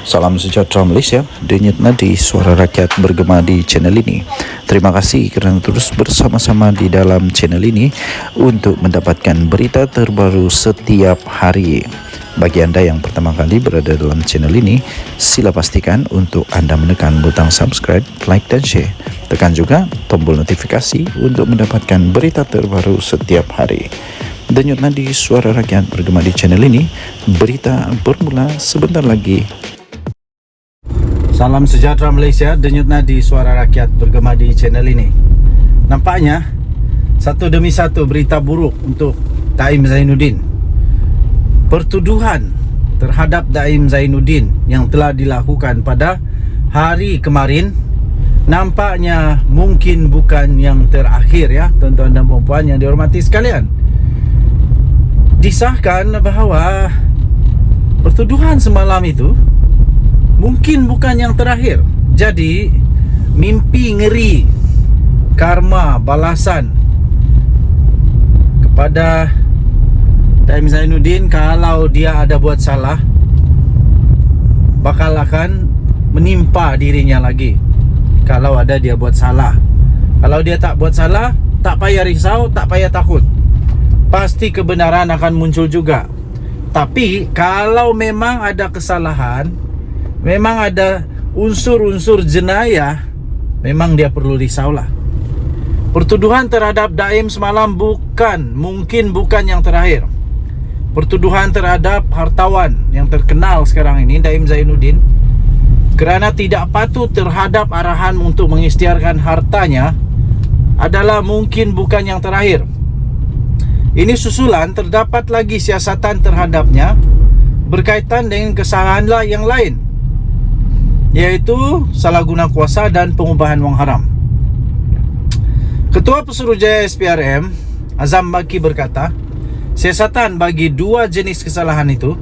Salam sejahtera Malaysia, denyut nadi suara rakyat bergema di channel ini. Terima kasih kerana terus bersama-sama di dalam channel ini untuk mendapatkan berita terbaru setiap hari. Bagi anda yang pertama kali berada dalam channel ini, sila pastikan untuk anda menekan butang subscribe, like dan share. Tekan juga tombol notifikasi untuk mendapatkan berita terbaru setiap hari. Denyut nadi suara rakyat bergema di channel ini, berita bermula sebentar lagi. Salam sejahtera Malaysia, denyut nadi suara rakyat bergema di channel ini. Nampaknya satu demi satu berita buruk untuk Daim Zainuddin. Pertuduhan terhadap Daim Zainuddin yang telah dilakukan pada hari kemarin nampaknya mungkin bukan yang terakhir, ya tuan-tuan dan puan-puan yang dihormati sekalian. Disahkan bahawa pertuduhan semalam itu mungkin bukan yang terakhir. Jadi mimpi ngeri, karma, balasan kepada Daim Zainuddin kalau dia ada buat salah bakal akan menimpa dirinya lagi. Kalau ada dia buat salah, kalau dia tak buat salah, tak payah risau, tak payah takut, pasti kebenaran akan muncul juga. Tapi kalau memang ada kesalahan, memang ada unsur-unsur jenayah, memang dia perlu risaulah. Pertuduhan terhadap Daim semalam mungkin bukan yang terakhir. Pertuduhan terhadap hartawan yang terkenal sekarang ini, Daim Zainuddin, kerana tidak patuh terhadap arahan untuk mengisytiharkan hartanya, adalah mungkin bukan yang terakhir. Ini susulan terdapat lagi siasatan terhadapnya berkaitan dengan kesalahan yang lain, iaitu salah guna kuasa dan pengubahan wang haram. Ketua Pesuruhjaya SPRM Azam Baki berkata, siasatan bagi dua jenis kesalahan itu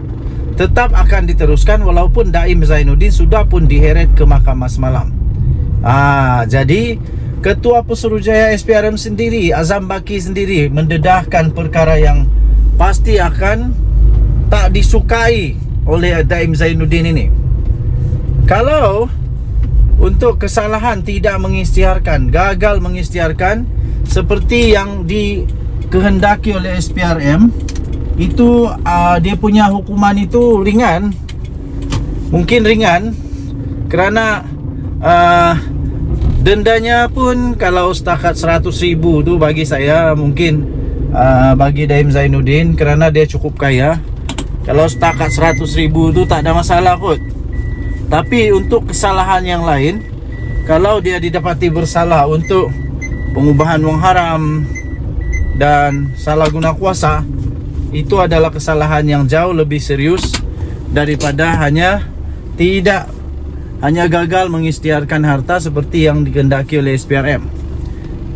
tetap akan diteruskan walaupun Daim Zainuddin sudah pun diheret ke mahkamah semalam. Jadi Ketua Pesuruhjaya SPRM sendiri, Azam Baki sendiri, mendedahkan perkara yang pasti akan tak disukai oleh Daim Zainuddin ini. Kalau untuk kesalahan tidak mengisytiharkan, gagal mengisytiharkan seperti yang dikehendaki oleh SPRM, itu dia punya hukuman itu ringan. Mungkin ringan kerana dendanya pun kalau setakat 100,000 tu bagi saya mungkin bagi Daim Zainuddin kerana dia cukup kaya. Kalau setakat 100,000 tu tak ada masalah kot. Tapi untuk kesalahan yang lain, kalau dia didapati bersalah untuk pengubahan wang haram dan salah guna kuasa, itu adalah kesalahan yang jauh lebih serius daripada hanya gagal mengisytiharkan harta seperti yang dikehendaki oleh SPRM.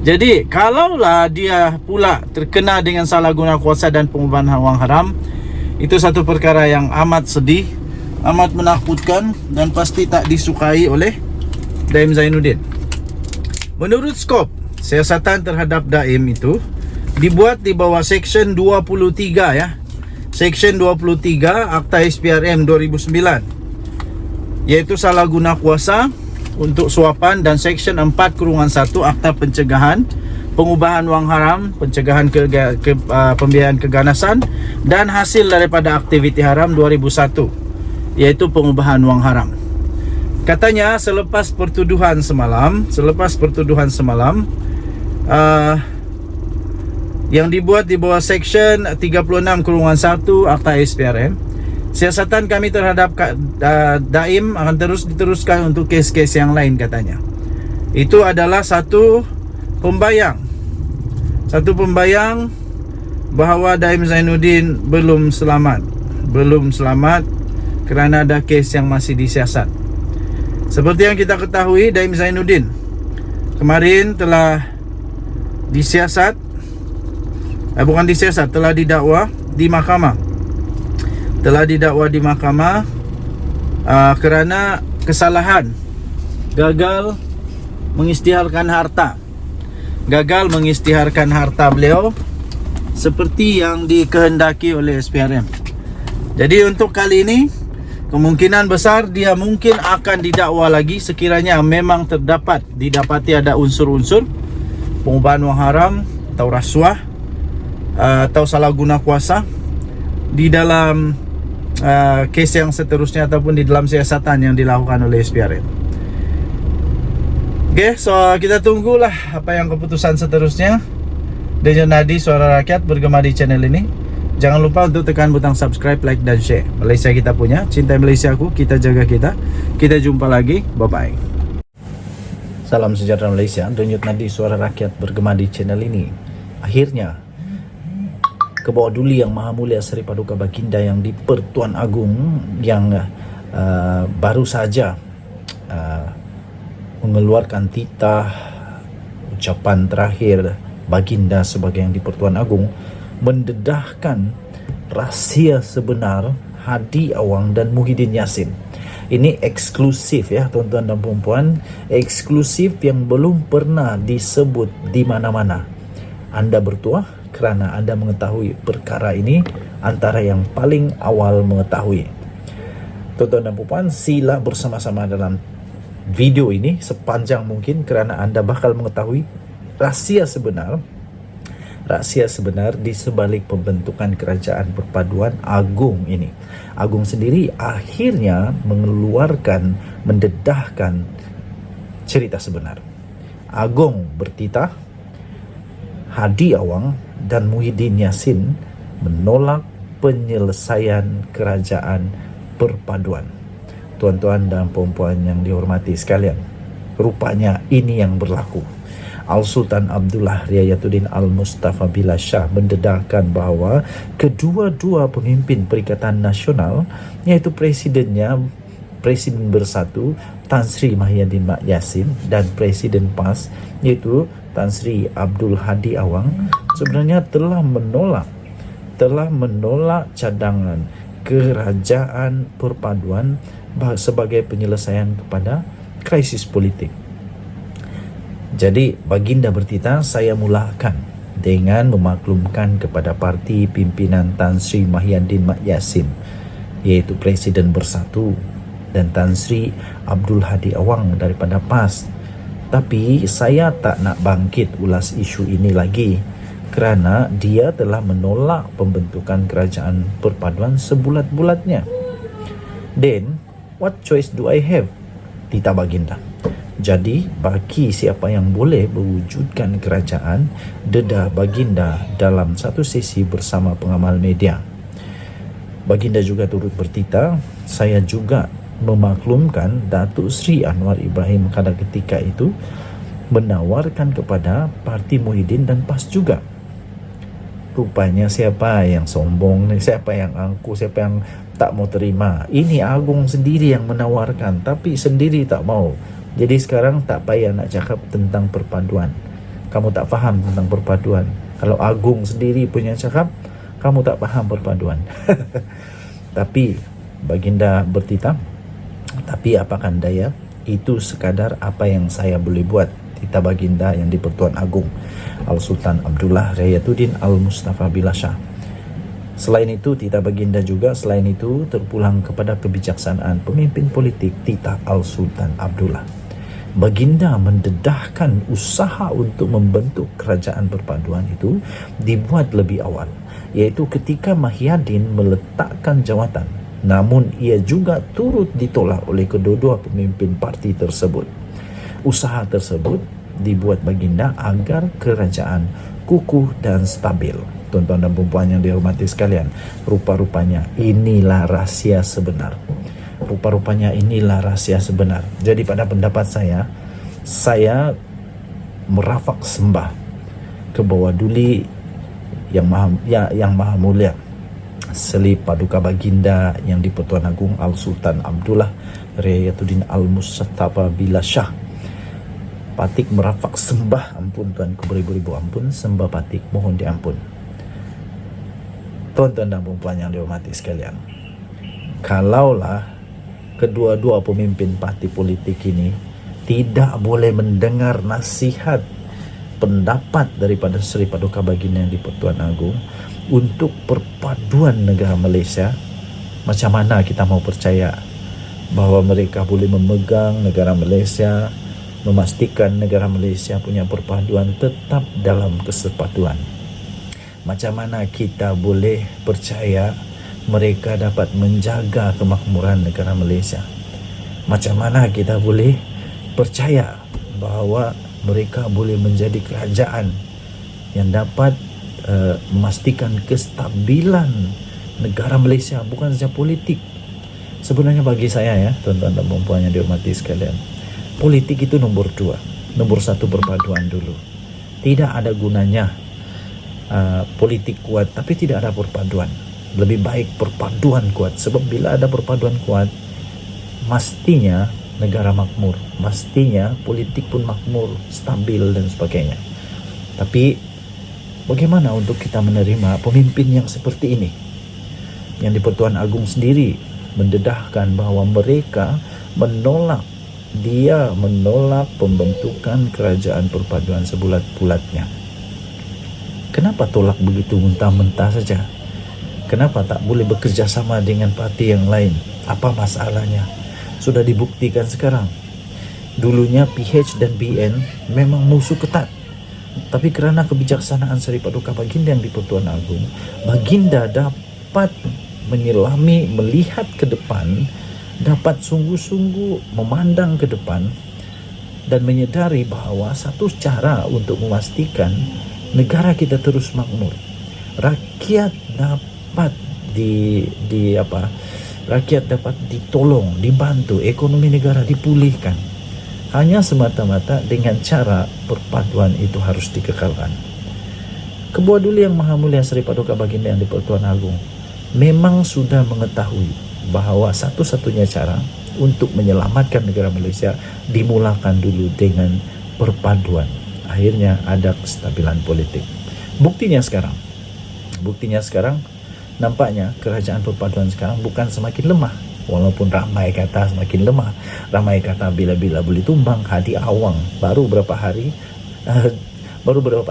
Jadi kalaulah dia pula terkena dengan salah guna kuasa dan pengubahan wang haram, itu satu perkara yang amat sedih, amat menakutkan dan pasti tak disukai oleh Daim Zainuddin. Menurut skop siasatan terhadap Daim itu dibuat di bawah Seksyen 23, ya. Seksyen 23 Akta SPRM 2009, iaitu salah guna kuasa untuk suapan, dan Seksyen 4/1 Akta Pencegahan Pengubahan wang haram, pencegahan pembiayaan keganasan dan hasil daripada aktiviti haram 2001, iaitu pengubahan wang haram. Katanya selepas pertuduhan semalam yang dibuat di bawah Seksyen 36/1 Akta SPRM, siasatan kami terhadap Daim akan terus diteruskan untuk kes-kes yang lain, katanya. Itu adalah satu pembayang bahawa Daim Zainuddin belum selamat kerana ada kes yang masih disiasat. Seperti yang kita ketahui, Daim Zainuddin kemarin telah telah didakwa di mahkamah kerana kesalahan gagal mengisytiharkan harta beliau seperti yang dikehendaki oleh SPRM. Jadi untuk kali ini kemungkinan besar dia mungkin akan didakwa lagi sekiranya memang didapati ada unsur-unsur pengubahan wang haram atau rasuah atau salah guna kuasa di dalam kes yang seterusnya ataupun di dalam siasatan yang dilakukan oleh SPRM. Oke, so kita tunggulah apa yang keputusan seterusnya. Denyut Nadi Suara Rakyat bergema di channel ini. Jangan lupa untuk tekan butang subscribe, like dan share. Malaysia kita punya, cinta Malaysia aku, kita jaga kita. Kita jumpa lagi, bye-bye. Salam sejahtera Malaysia, Denyut Nadi Suara Rakyat bergema di channel ini. Akhirnya Kebawah Duli Yang Maha Mulia Seri Paduka Baginda yang di Pertuan Agong yang baru saja mengeluarkan titah ucapan terakhir Baginda sebagai yang di Pertuan Agong mendedahkan rahsia sebenar Hadi Awang dan Muhyiddin Yassin. Ini eksklusif ya tuan-tuan dan puan-puan, eksklusif yang belum pernah disebut di mana-mana. Anda bertuah kerana anda mengetahui perkara ini antara yang paling awal mengetahui. Tuan-tuan dan puan, sila bersama-sama dalam video ini sepanjang mungkin kerana anda bakal mengetahui rahsia sebenar di sebalik pembentukan kerajaan perpaduan Agong ini. Agong sendiri akhirnya mendedahkan cerita sebenar. Agong bertitah, Hadi Awang dan Muhyiddin Yassin menolak penyelesaian kerajaan perpaduan. Tuan-tuan dan puan-puan yang dihormati sekalian, rupanya ini yang berlaku. Al-Sultan Abdullah Riayatuddin Al-Mustafa Billah Shah mendedahkan bahawa kedua-dua pemimpin Perikatan Nasional, iaitu Presiden Bersatu Tan Sri Muhyiddin Yassin dan Presiden PAS iaitu Tan Sri Abdul Hadi Awang sebenarnya telah menolak cadangan kerajaan perpaduan sebagai penyelesaian kepada krisis politik. Jadi Baginda bertitah, saya mulakan dengan memaklumkan kepada parti pimpinan Tan Sri Muhyiddin Yassin iaitu Presiden Bersatu dan Tan Sri Abdul Hadi Awang daripada PAS. Tapi saya tak nak bangkit ulas isu ini lagi kerana dia telah menolak pembentukan kerajaan perpaduan sebulat-bulatnya. Then, what choice do I have? Titah Baginda. Jadi, bagi siapa yang boleh mewujudkan kerajaan, dedah Baginda dalam satu sesi bersama pengamal media. Baginda juga turut bertitah, saya juga memaklumkan Datuk Seri Anwar Ibrahim pada ketika itu menawarkan kepada Parti Muhyiddin dan PAS juga. Rupanya siapa yang sombong, siapa yang angkuh, siapa yang tak mau terima. Ini Agong sendiri yang menawarkan, tapi sendiri tak mau. Jadi sekarang tak payah nak cakap tentang perpaduan. Kamu tak faham tentang perpaduan. Kalau Agong sendiri punya cakap, kamu tak faham perpaduan. Tapi Baginda bertitah, tapi apakan daya, itu sekadar apa yang saya boleh buat. Titah Baginda yang di Pertuan Agong Al-Sultan Abdullah Riayatuddin Al-Mustafa Billah Shah. Selain itu, titah Baginda juga terpulang kepada kebijaksanaan pemimpin politik titah Al-Sultan Abdullah. Baginda mendedahkan usaha untuk membentuk kerajaan perpaduan itu dibuat lebih awal, iaitu ketika Muhyiddin meletakkan jawatan, namun ia juga turut ditolak oleh kedua-dua pemimpin parti tersebut. Usaha tersebut dibuat Baginda agar kerajaan kukuh dan stabil. Tuan-tuan dan puan yang dihormati sekalian, rupa-rupanya inilah rahsia sebenar. Jadi pada pendapat saya merafak sembah ke bawah duli yang maha mulia Seri Paduka Baginda yang di Pertuan Agong Al-Sultan Abdullah Riayatuddin Al-Mustafa Billah Shah. Patik merafak sembah, ampun tuan ku beribu-ribu ampun, sembah patik mohon diampun. Tuan-tuan dan puan yang dihormati sekalian, kalaulah kedua-dua pemimpin parti politik ini tidak boleh mendengar nasihat pendapat daripada Seri Paduka Baginda yang di Pertuan Agong untuk perpaduan negara Malaysia, Macam mana kita mau percaya bahwa mereka boleh memegang negara Malaysia, memastikan negara Malaysia punya perpaduan tetap dalam kesepatuan? Macam mana kita boleh percaya mereka dapat menjaga kemakmuran negara Malaysia? Macam mana kita boleh percaya bahawa mereka boleh menjadi kerajaan yang dapat memastikan kestabilan negara Malaysia, bukan saja politik. Sebenarnya bagi saya ya, tuan-tuan dan puan-puan yang dihormati sekalian, politik itu nomor 2. Nomor 1 perpaduan dulu. Tidak ada gunanya politik kuat tapi tidak ada perpaduan. Lebih baik perpaduan kuat, sebab bila ada perpaduan kuat, mestinya negara makmur, mestinya politik pun makmur, stabil dan sebagainya. Tapi bagaimana untuk kita menerima pemimpin yang seperti ini, yang di Pertuan Agong sendiri mendedahkan bahawa mereka menolak pembentukan kerajaan perpaduan sebulat-bulatnya? Kenapa tolak begitu mentah-mentah saja? Kenapa tak boleh bekerja sama dengan parti yang lain? Apa masalahnya? Sudah dibuktikan sekarang. Dulunya PH dan BN memang musuh ketat, tapi kerana kebijaksanaan Seri Paduka Baginda yang di Pertuan Agong, Baginda dapat menyelami, melihat ke depan, dapat sungguh-sungguh memandang ke depan dan menyedari bahawa satu cara untuk memastikan negara kita terus makmur, rakyat dapat rakyat dapat ditolong, dibantu, ekonomi negara dipulihkan, hanya semata-mata dengan cara perpaduan itu harus dikekalkan. Kebuah Duli Yang Maha Mulia Seri Paduka Baginda yang di Pertuan Agong memang sudah mengetahui bahawa satu-satunya cara untuk menyelamatkan negara Malaysia dimulakan dulu dengan perpaduan. Akhirnya ada kestabilan politik. Buktinya sekarang nampaknya kerajaan perpaduan sekarang bukan semakin lemah, walaupun ramai kata semakin lemah, ramai kata bila-bila boleh tumbang. Hadi Awang baru berapa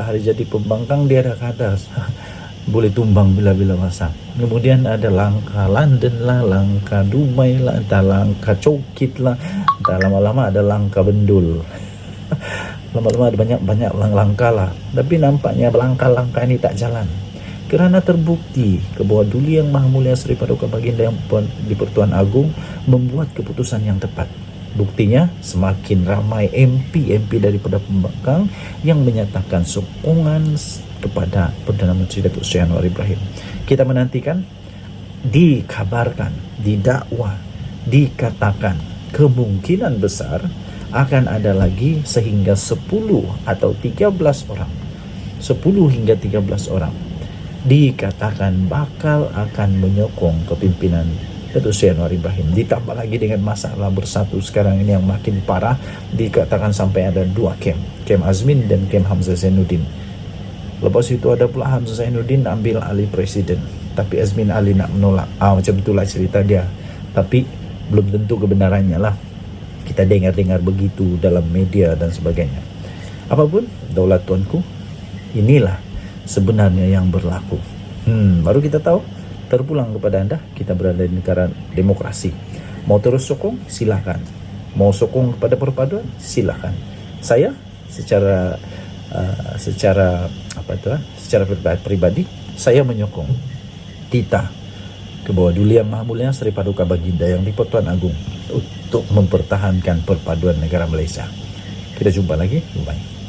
hari jadi pembangkang, dia dah kata boleh tumbang bila-bila masa. Kemudian ada langkah London lah, langkah Dubai lah, entah langkah Cokit lah, entah lama-lama ada langkah Bendul. Lama-lama ada banyak langkah lah. Tapi nampaknya langkah-langkah ini tak jalan, kerana terbukti Kebuah Duli Yang Maha Mulia Seri Paduka Baginda yang di Pertuan Agong membuat keputusan yang tepat. Buktinya semakin ramai MP daripada pembangkang yang menyatakan sokongan kepada Perdana Menteri Datuk Seri Anwar Ibrahim. Kita menantikan, dikabarkan, didakwa, dikatakan kemungkinan besar akan ada lagi sehingga 10 atau 13 orang, 10 hingga 13 orang dikatakan bakal akan menyokong kepimpinan Datuk Seri Anwar Ibrahim. Ditambah lagi dengan masalah bersatu sekarang ini yang makin parah, dikatakan sampai ada 2 kem Azmin dan kem Hamzah Zainuddin. Lepas itu ada pula Hamzah Zainuddin ambil alih presiden, tapi Azmin Ali nak menolak. Macam itulah cerita dia, tapi belum tentu kebenarannya lah. Kita dengar-dengar begitu dalam media dan sebagainya. Apapun, daulat tuanku, inilah sebenarnya yang berlaku. Baru kita tahu, terpulang kepada anda, kita berada di negara demokrasi. Mau terus sokong, silakan. Mau sokong kepada perpaduan, silakan. Saya secara pribadi, saya menyokong titah Kebuah Duli Yang Maha Mulia Seri Paduka Baginda yang di Pertuan Agong untuk mempertahankan perpaduan negara Malaysia. Kita jumpa lagi. Bye.